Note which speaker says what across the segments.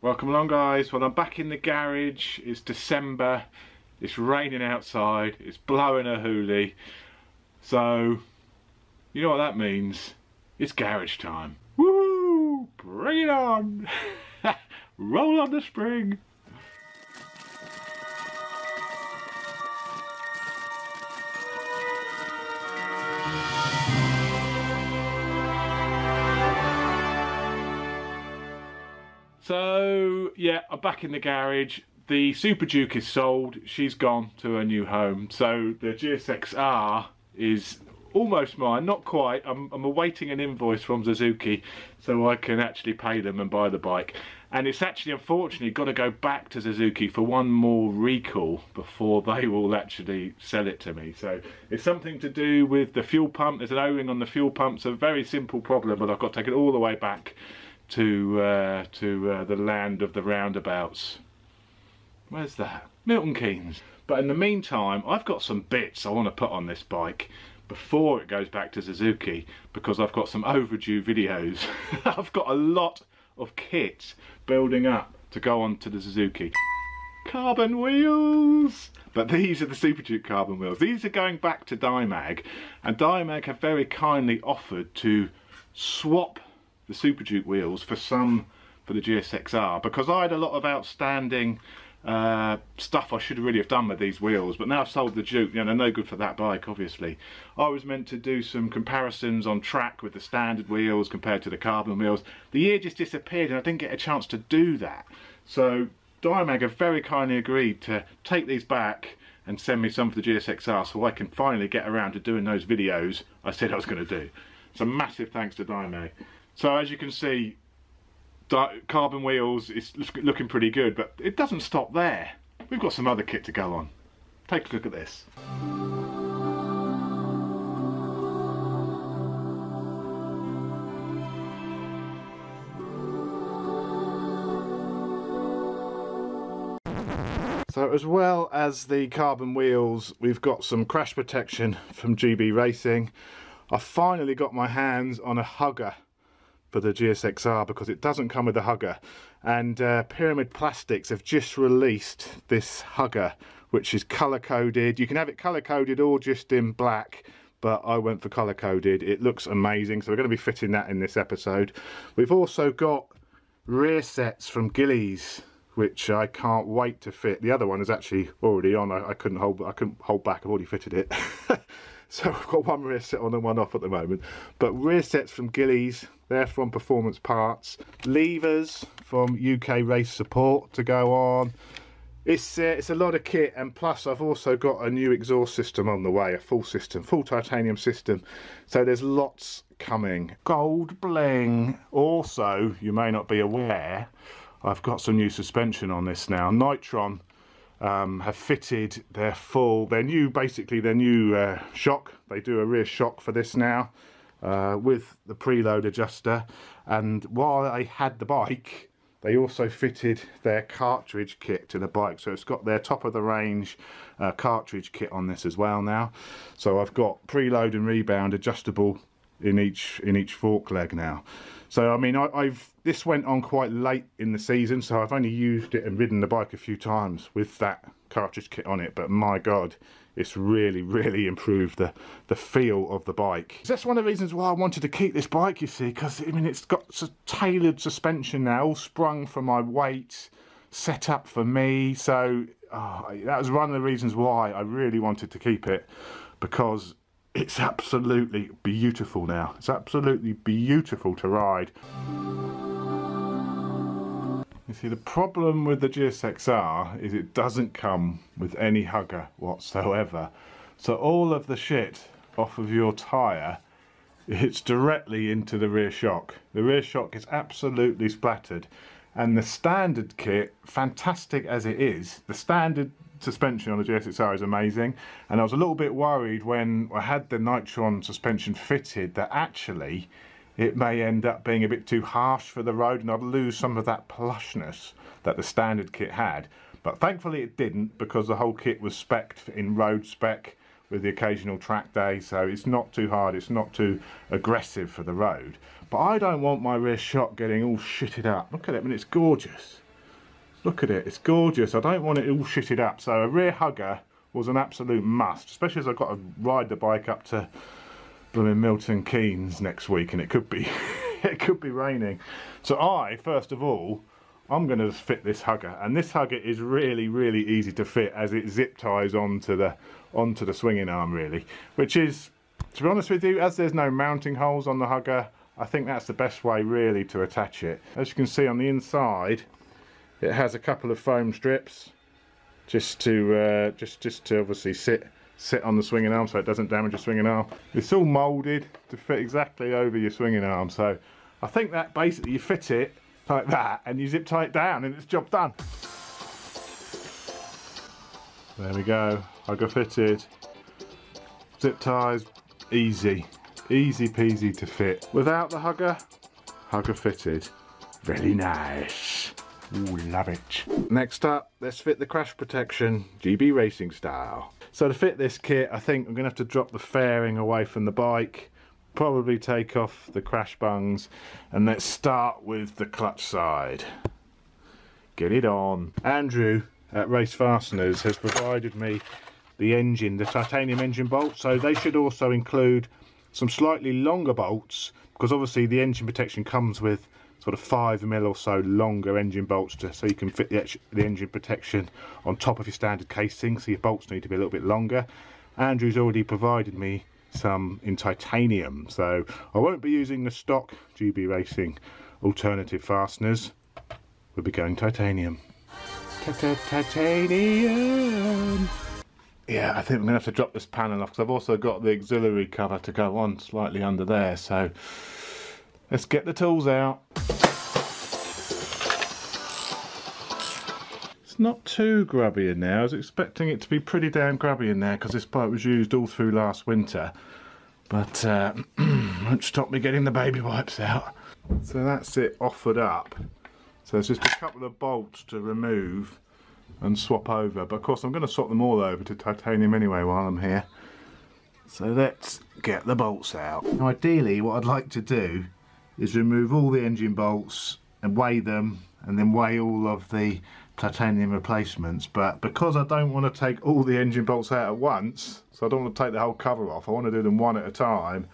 Speaker 1: Welcome along, guys. Well, I'm back in the garage. It's December. It's raining outside. It's blowing a hoolie. So, you know what that means? It's garage time. Woo! Bring it on! Roll on the spring! So, yeah, I'm back in the garage. The Super Duke is sold. She's gone to her new home. So the GSX-R is almost mine, not quite. I'm awaiting an invoice from Suzuki so I can actually pay them and buy the bike. And it's actually, unfortunately, got to go back to Suzuki for one more recall before they will actually sell it to me. So it's something to do with the fuel pump. There's an O-ring on the fuel pump. It's a very simple problem, but I've got to take it all the way back to the land of the roundabouts. Where's that? Milton Keynes. But in the meantime, I've got some bits I want to put on this bike before it goes back to Suzuki, because I've got some overdue videos. I've got a lot of kit building up to go on to the Suzuki. Carbon wheels! But these are the Super Duke carbon wheels. These are going back to Dimag, and Dimag have very kindly offered to swap the Super Duke wheels for the GSX-R, because I had a lot of outstanding stuff I should really have done with these wheels, but now I've sold the Duke, you know, they're no good for that bike, obviously. I was meant to do some comparisons on track with the standard wheels compared to the carbon wheels. The year just disappeared and I didn't get a chance to do that. So Dimag have very kindly agreed to take these back and send me some for the GSX-R so I can finally get around to doing those videos I said I was going to do. So massive thanks to Dimag. So as you can see, carbon wheels is looking pretty good, but it doesn't stop there. We've got some other kit to go on. Take a look at this. So as well as the carbon wheels, we've got some crash protection from GB Racing. I finally got my hands on a hugger for the GSX-R, because it doesn't come with a hugger, and Pyramid Plastics have just released this hugger which is colour coded. You can have it colour coded or just in black, but I went for colour coded. It looks amazing, so we're going to be fitting that in this episode. We've also got rear sets from Gillies which I can't wait to fit. The other one is actually already on. I couldn't hold back. I've already fitted it. So I've got one rear set on and one off at the moment. But rear sets from Gillies, they're from Performance Parts. Levers from UK Race Support to go on. It's a lot of kit, and plus I've also got a new exhaust system on the way, a full titanium system. So there's lots coming. Gold bling. Also, you may not be aware, I've got some new suspension on this now. Nitron have fitted their new shock. They do a rear shock for this now with the preload adjuster. And while I had the bike, they also fitted their cartridge kit to the bike. So it's got their top of the range cartridge kit on this as well now. So I've got preload and rebound adjustable in each fork leg now. So I mean, this went on quite late in the season, so I've only used it and ridden the bike a few times with that cartridge kit on it, but my god, it's really improved the feel of the bike. That's one of the reasons why I wanted to keep this bike, you see, because I mean, it's got a tailored suspension now, all sprung for my weight, set up for me. So that was one of the reasons why I really wanted to keep it, because it's absolutely beautiful now. It's absolutely beautiful to ride. You see, the problem with the GSX-R is it doesn't come with any hugger whatsoever. So all of the shit off of your tyre hits directly into the rear shock. The rear shock is absolutely splattered. And the standard kit, fantastic as it is, the standard suspension on the GSX-R is amazing, and I was a little bit worried when I had the Nitron suspension fitted that actually it may end up being a bit too harsh for the road and I'd lose some of that plushness that the standard kit had. But thankfully it didn't, because the whole kit was spec'd in road spec with the occasional track day, so it's not too hard, it's not too aggressive for the road. But I don't want my rear shock getting all shitted up. Look at it, I mean, it's gorgeous. Look at it, it's gorgeous. I don't want it all shitted up, so a rear hugger was an absolute must, especially as I've got to ride the bike up to blooming Milton Keynes next week, and it could be it could be raining. So first of all, I'm going to fit this hugger, and this hugger is really easy to fit as it zip ties onto the swinging arm, really, which is, to be honest with you, as there's no mounting holes on the hugger, I think that's the best way really to attach it. As you can see on the inside, it has a couple of foam strips just to obviously sit on the swinging arm so it doesn't damage your swinging arm. It's all moulded to fit exactly over your swinging arm, so I think that basically you fit it like that and you zip tie it down and it's job done. There we go, hugger fitted, zip ties, easy peasy to fit. Without the hugger, hugger fitted, very nice. Ooh, love it. Next up, let's fit the crash protection, GB Racing style. So to fit this kit, I think I'm going to have to drop the fairing away from the bike, probably take off the crash bungs, and let's start with the clutch side. Get it on. Andrew at Race Fasteners has provided me the titanium engine bolts, so they should also include some slightly longer bolts, because obviously the engine protection comes with sort of 5mm or so longer engine bolts so you can fit the engine protection on top of your standard casing, so your bolts need to be a little bit longer. Andrew's already provided me some in titanium, so I won't be using the stock GB Racing alternative fasteners. We'll be going titanium. Titanium! Yeah, I think I'm going to have to drop this panel off because I've also got the auxiliary cover to go on slightly under there, so let's get the tools out. It's not too grubby in there. I was expecting it to be pretty damn grubby in there because this bike was used all through last winter, but won't stop me getting the baby wipes out. So that's it offered up. So there's just a couple of bolts to remove and swap over, but of course I'm going to swap them all over to titanium anyway while I'm here. So let's get the bolts out. Now ideally what I'd like to do is remove all the engine bolts and weigh them, and then weigh all of the titanium replacements, but because I don't want to take all the engine bolts out at once, so I don't want to take the whole cover off, I want to do them one at a time,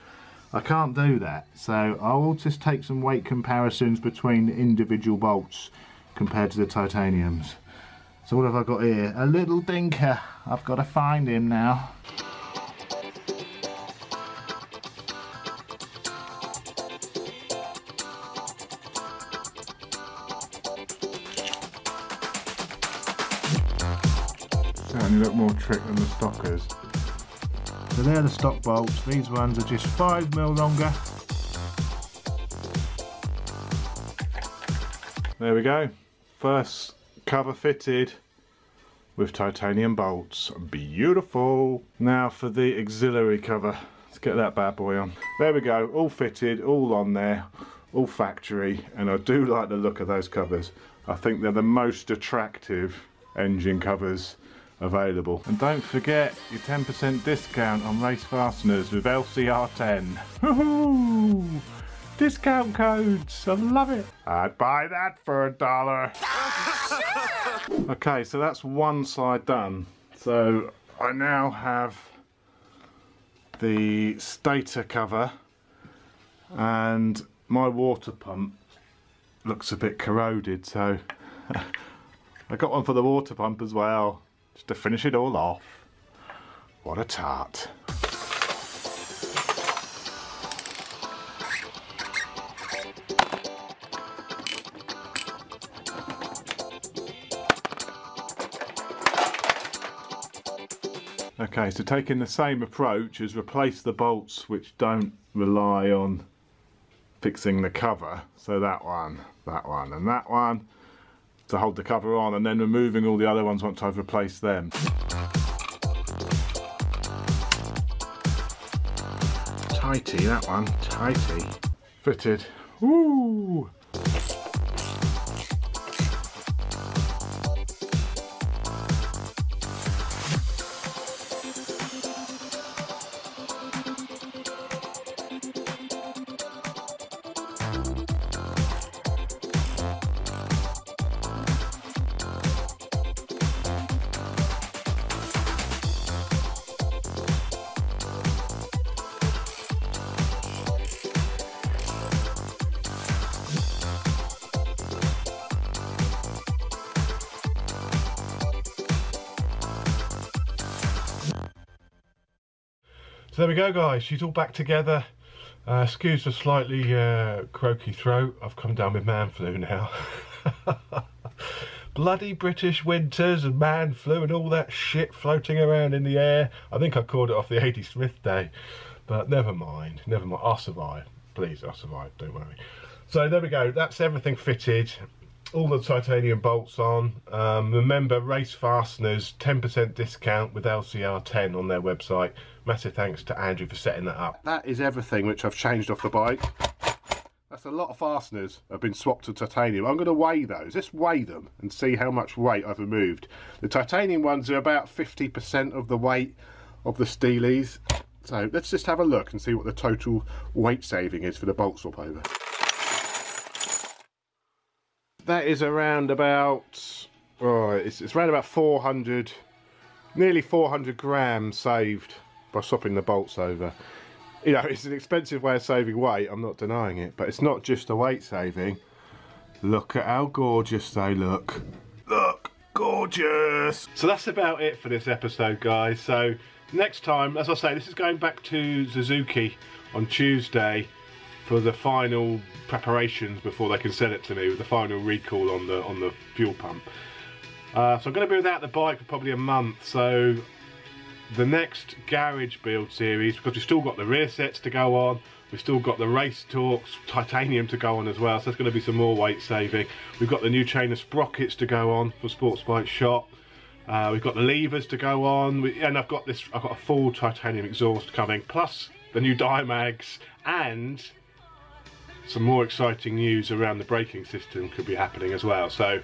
Speaker 1: I can't do that. So I will just take some weight comparisons between the individual bolts compared to the titaniums. So what have I got here? A little dinker. I've got to find him now. Certainly look more trick than the stockers. So they're the stock bolts. These ones are just 5mm longer. There we go. First cover fitted with titanium bolts. Beautiful. Now for the auxiliary cover. Let's get that bad boy on. There we go. All fitted, all on there, all factory. And I do like the look of those covers. I think they're the most attractive engine covers available. And don't forget your 10% discount on Race Fasteners with LCR10. Woohoo! Discount codes, I love it. I'd buy that for $1. Okay, so that's one side done. So I now have the stator cover, and my water pump looks a bit corroded, so I got one for the water pump as well, just to finish it all off. What a tart. Okay, so taking the same approach as replace the bolts which don't rely on fixing the cover. So that one, and that one to hold the cover on, and then removing all the other ones once I've replaced them. Tighty, that one, tighty. Fitted. Woo! So there we go, guys. She's all back together. Excuse the slightly croaky throat. I've come down with man flu now. Bloody British winters and man flu and all that shit floating around in the air. I think I called it off the A.D. Smith day. But never mind. Never mind. I'll survive. Please, I'll survive. Don't worry. So there we go. That's everything fitted. All the titanium bolts on. Remember, race fasteners, 10% discount with LCR10 on their website. Massive thanks to Andrew for setting that up. That is everything which I've changed off the bike. That's a lot of fasteners have been swapped to titanium. I'm going to weigh those. Let's weigh them and see how much weight I've removed. The titanium ones are about 50% of the weight of the Steelies. So let's just have a look and see what the total weight saving is for the bolt swap over. That is around about, oh, it's around about 400, nearly 400 grams saved by swapping the bolts over. You know, it's an expensive way of saving weight, I'm not denying it, but it's not just a weight saving. Look at how gorgeous they look. Look, gorgeous. So that's about it for this episode, guys. So next time, as I say, this is going back to Suzuki on Tuesday for the final preparations before they can sell it to me with the final recall on the fuel pump. So I'm going to be without the bike for probably a month. So the next garage build series, because we've still got the rear sets to go on, we've still got the Race Torx titanium to go on as well, so there's going to be some more weight saving. We've got the new chain of sprockets to go on for Sports Bike Shop. We've got the levers to go on, and I've got a full titanium exhaust coming, plus the new Dimags, and some more exciting news around the braking system could be happening as well. So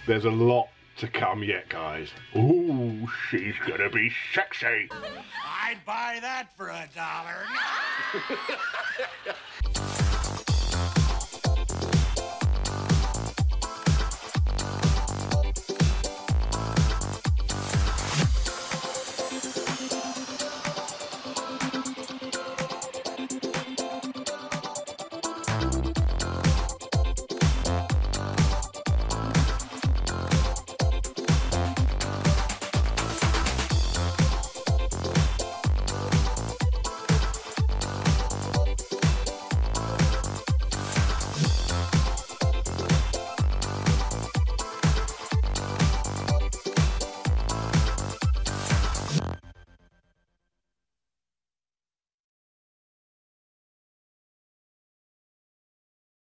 Speaker 1: there's a lot to come yet, guys. Ooh, she's gonna be sexy.
Speaker 2: I'd buy that for $1.